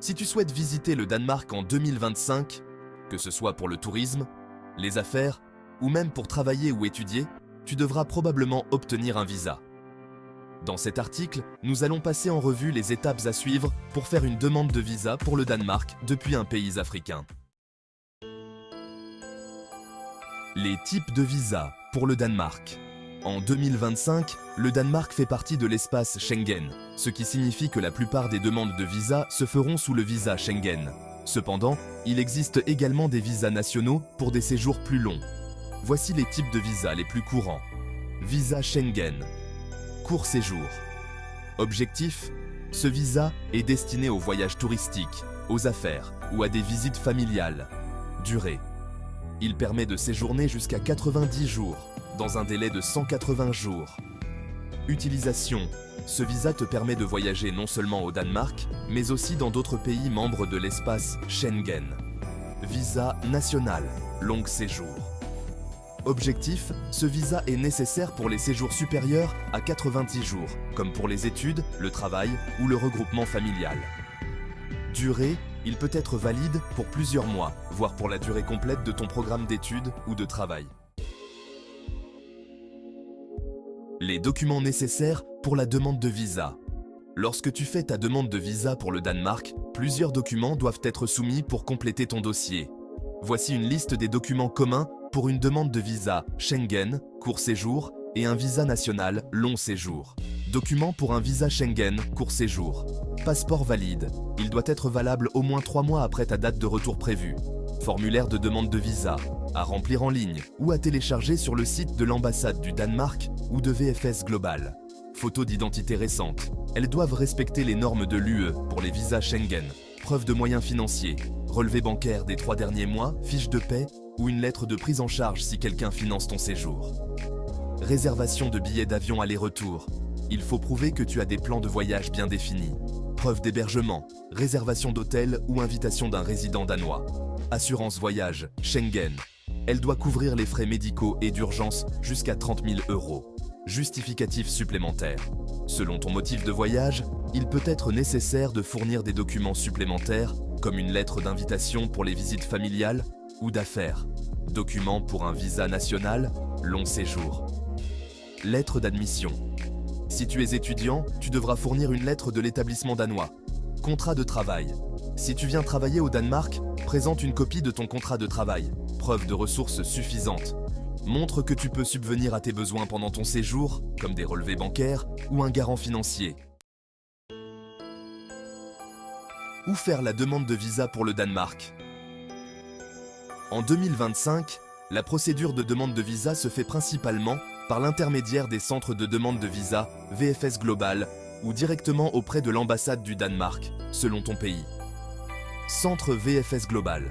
Si tu souhaites visiter le Danemark en 2025, que ce soit pour le tourisme, les affaires ou même pour travailler ou étudier, tu devras probablement obtenir un visa. Dans cet article, nous allons passer en revue les étapes à suivre pour faire une demande de visa pour le Danemark depuis un pays africain. Les types de visa pour le Danemark. En 2025, le Danemark fait partie de l'espace Schengen, ce qui signifie que la plupart des demandes de visa se feront sous le visa Schengen. Cependant, il existe également des visas nationaux pour des séjours plus longs. Voici les types de visas les plus courants. Visa Schengen. Court séjour. Objectif: ce visa est destiné aux voyages touristiques, aux affaires ou à des visites familiales. Durée: il permet de séjourner jusqu'à 90 jours, dans un délai de 180 jours. Utilisation: ce visa te permet de voyager non seulement au Danemark, mais aussi dans d'autres pays membres de l'espace Schengen. Visa national, long séjour. Objectif: ce visa est nécessaire pour les séjours supérieurs à 90 jours, comme pour les études, le travail ou le regroupement familial. Durée: il peut être valide pour plusieurs mois, voire pour la durée complète de ton programme d'études ou de travail. Les documents nécessaires pour la demande de visa. Lorsque tu fais ta demande de visa pour le Danemark, plusieurs documents doivent être soumis pour compléter ton dossier. Voici une liste des documents communs pour une demande de visa Schengen, court séjour, et un visa national, long séjour. Documents pour un visa Schengen, court séjour. Passeport valide. Il doit être valable au moins 3 mois après ta date de retour prévue. Formulaire de demande de visa, à remplir en ligne ou à télécharger sur le site de l'ambassade du Danemark ou de VFS Global. Photos d'identité récentes. Elles doivent respecter les normes de l'UE pour les visas Schengen. Preuve de moyens financiers. Relevé bancaire des 3 derniers mois, fiche de paie ou une lettre de prise en charge si quelqu'un finance ton séjour. Réservation de billets d'avion aller-retour. Il faut prouver que tu as des plans de voyage bien définis. Preuve d'hébergement, réservation d'hôtel ou invitation d'un résident danois. Assurance voyage, Schengen. Elle doit couvrir les frais médicaux et d'urgence jusqu'à 30 000 €. Justificatif supplémentaire. Selon ton motif de voyage, il peut être nécessaire de fournir des documents supplémentaires comme une lettre d'invitation pour les visites familiales ou d'affaires. Documents pour un visa national, long séjour. Lettre d'admission. Si tu es étudiant, tu devras fournir une lettre de l'établissement danois. Contrat de travail. Si tu viens travailler au Danemark, présente une copie de ton contrat de travail. Preuve de ressources suffisantes. Montre que tu peux subvenir à tes besoins pendant ton séjour, comme des relevés bancaires ou un garant financier. Où faire la demande de visa pour le Danemark? En 2025, la procédure de demande de visa se fait principalement par l'intermédiaire des centres de demande de visa VFS Global ou directement auprès de l'ambassade du Danemark, selon ton pays. Centre VFS Global.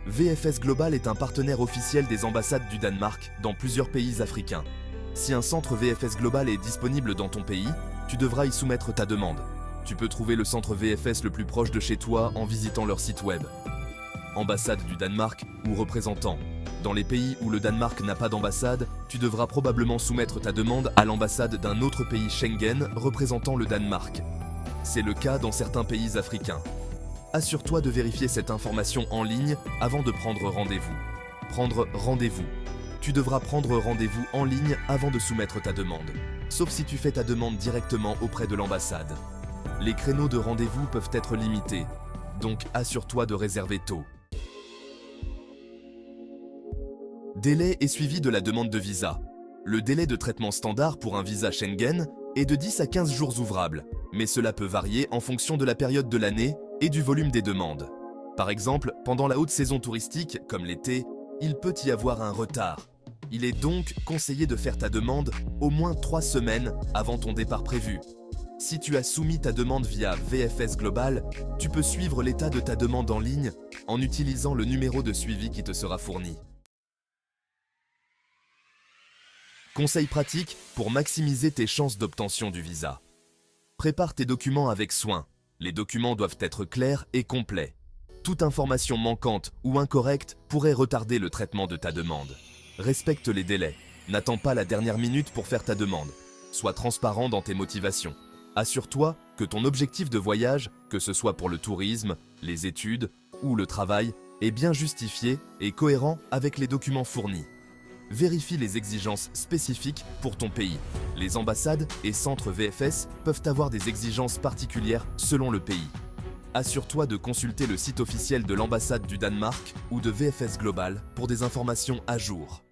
VFS Global est un partenaire officiel des ambassades du Danemark dans plusieurs pays africains. Si un centre VFS Global est disponible dans ton pays, tu devras y soumettre ta demande. Tu peux trouver le centre VFS le plus proche de chez toi en visitant leur site web. Ambassade du Danemark ou représentant. Dans les pays où le Danemark n'a pas d'ambassade, tu devras probablement soumettre ta demande à l'ambassade d'un autre pays Schengen représentant le Danemark. C'est le cas dans certains pays africains. Assure-toi de vérifier cette information en ligne avant de prendre rendez-vous. Prendre rendez-vous. Tu devras prendre rendez-vous en ligne avant de soumettre ta demande, sauf si tu fais ta demande directement auprès de l'ambassade. Les créneaux de rendez-vous peuvent être limités, donc assure-toi de réserver tôt. Délai et suivi de la demande de visa. Le délai de traitement standard pour un visa Schengen est de 10 à 15 jours ouvrables, mais cela peut varier en fonction de la période de l'année et du volume des demandes. Par exemple, pendant la haute saison touristique, comme l'été, il peut y avoir un retard. Il est donc conseillé de faire ta demande au moins 3 semaines avant ton départ prévu. Si tu as soumis ta demande via VFS Global, tu peux suivre l'état de ta demande en ligne en utilisant le numéro de suivi qui te sera fourni. Conseils pratiques pour maximiser tes chances d'obtention du visa. Prépare tes documents avec soin. Les documents doivent être clairs et complets. Toute information manquante ou incorrecte pourrait retarder le traitement de ta demande. Respecte les délais. N'attends pas la dernière minute pour faire ta demande. Sois transparent dans tes motivations. Assure-toi que ton objectif de voyage, que ce soit pour le tourisme, les études ou le travail est bien justifié et cohérent avec les documents fournis. Vérifie les exigences spécifiques pour ton pays. Les ambassades et centres VFS peuvent avoir des exigences particulières selon le pays. Assure-toi de consulter le site officiel de l'ambassade du Danemark ou de VFS Global pour des informations à jour.